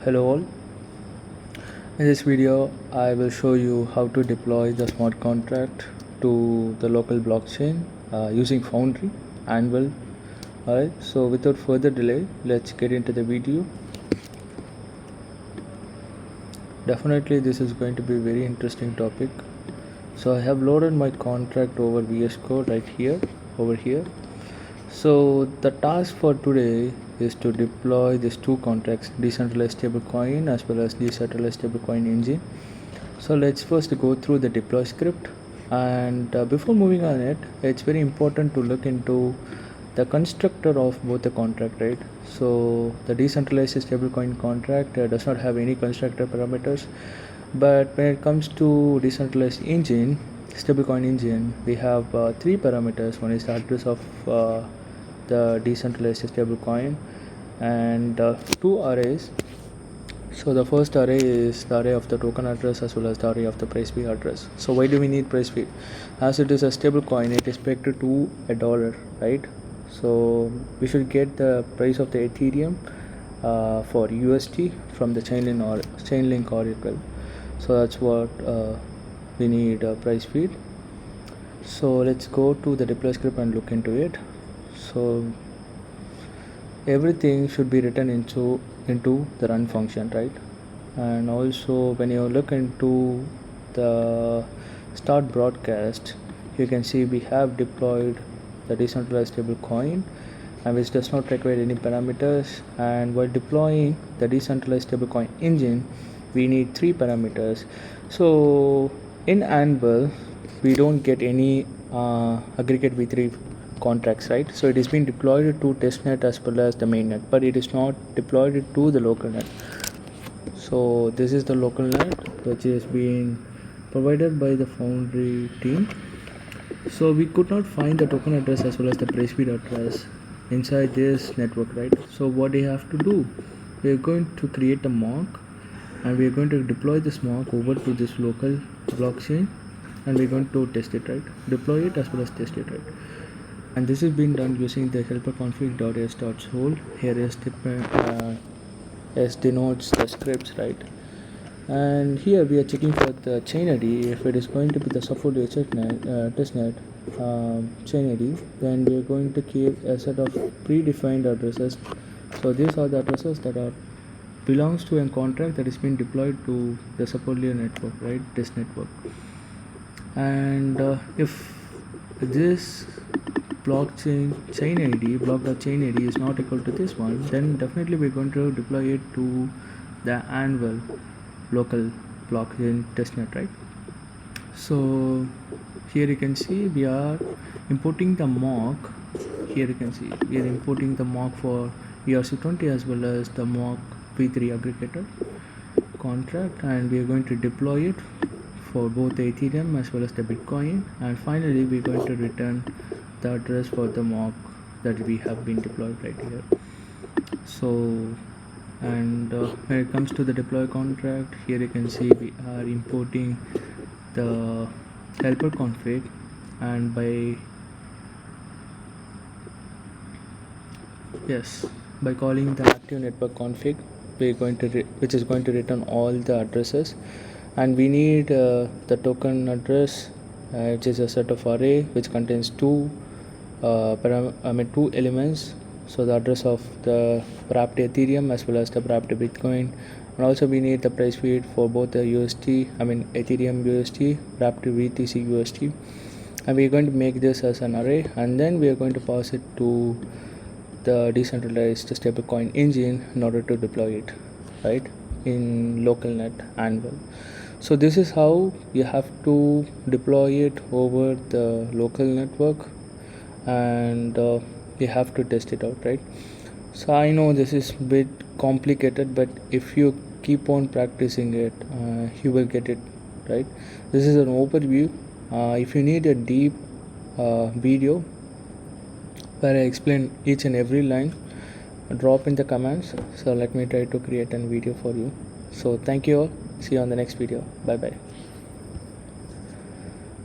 Hello all. In this video I will show you how to deploy the smart contract to the local blockchain using Foundry Anvil. Alright, so without further delay, let's get into the video. Definitely this is going to be a very interesting topic. So I have loaded my contract over VS Code right here, over here. So the task for today is to deploy these two contracts, decentralized stablecoin as well as decentralized stablecoin engine. So let's first go through the deploy script, and before moving on it, it's very important to look into the constructor of both the contract, right? So the decentralized stablecoin contract does not have any constructor parameters, but when it comes to decentralized engine, stablecoin engine, we have three parameters. One is the address of the decentralized stablecoin, and two arrays. So the first array is the array of the token address as well as the array of the price feed address. So why do we need price feed? As it is a stable coin, it is pegged to $1, right? So we should get the price of the Ethereum for USD from the Chainlink oracle. So that's what we need price feed. So let's go to the deploy script and look into it. So everything should be written into the run function, right? And also when you look into the start broadcast, you can see we have deployed the decentralized stablecoin, and which does not require any parameters. And while deploying the decentralized stablecoin engine, we need three parameters. So in Anvil we don't get any aggregate v3 contracts, right? So it is being deployed to testnet as well as the mainnet, but it is not deployed to the local net. So this is the local net which is being provided by the Foundry team. So we could not find the token address as well as the price feed address inside this network, right? So what we have to do, we are going to create a mock, and we are going to deploy this mock over to this local blockchain, and we're going to test it, right? Deploy it as well as test it, right? And this is being done using the helper config.s.hold. Here is S denotes the scripts, right? And here we are checking for the chain ID. If it is going to be the Foundry testnet chain ID, then we are going to keep a set of predefined addresses. So these are the addresses that are belongs to a contract that is being deployed to the Foundry network, right? This network. And if this blockchain chain ID, block.chain ID is not equal to this one, then definitely we're going to deploy it to the Anvil local blockchain testnet, right? So here you can see we are importing the mock. Here you can see we are importing the mock for ERC20 as well as the mock v3 aggregator contract, and we are going to deploy it for both the Ethereum as well as the Bitcoin. And finally we're going to return the address for the mock that we have been deployed right here. So and when it comes to the deploy contract, here you can see we are importing the helper config, and by calling the active network config, we're going to which is going to return all the addresses. And we need the token address, which is a set of array which contains two elements. So the address of the wrapped Ethereum as well as the wrapped Bitcoin, and also we need the price feed for both the Ethereum USD, wrapped BTC USD, and we are going to make this as an array, and then we are going to pass it to the decentralized stablecoin engine in order to deploy it, right, in local net Anvil. So this is how you have to deploy it over the local network, and you have to test it out, right? So I know this is a bit complicated, but if you keep on practicing it, you will get it, right? This is an overview. If you need a deep video where I explain each and every line, drop in the comments. So let me try to create a video for you. So thank you all. See you on the next video. Bye bye.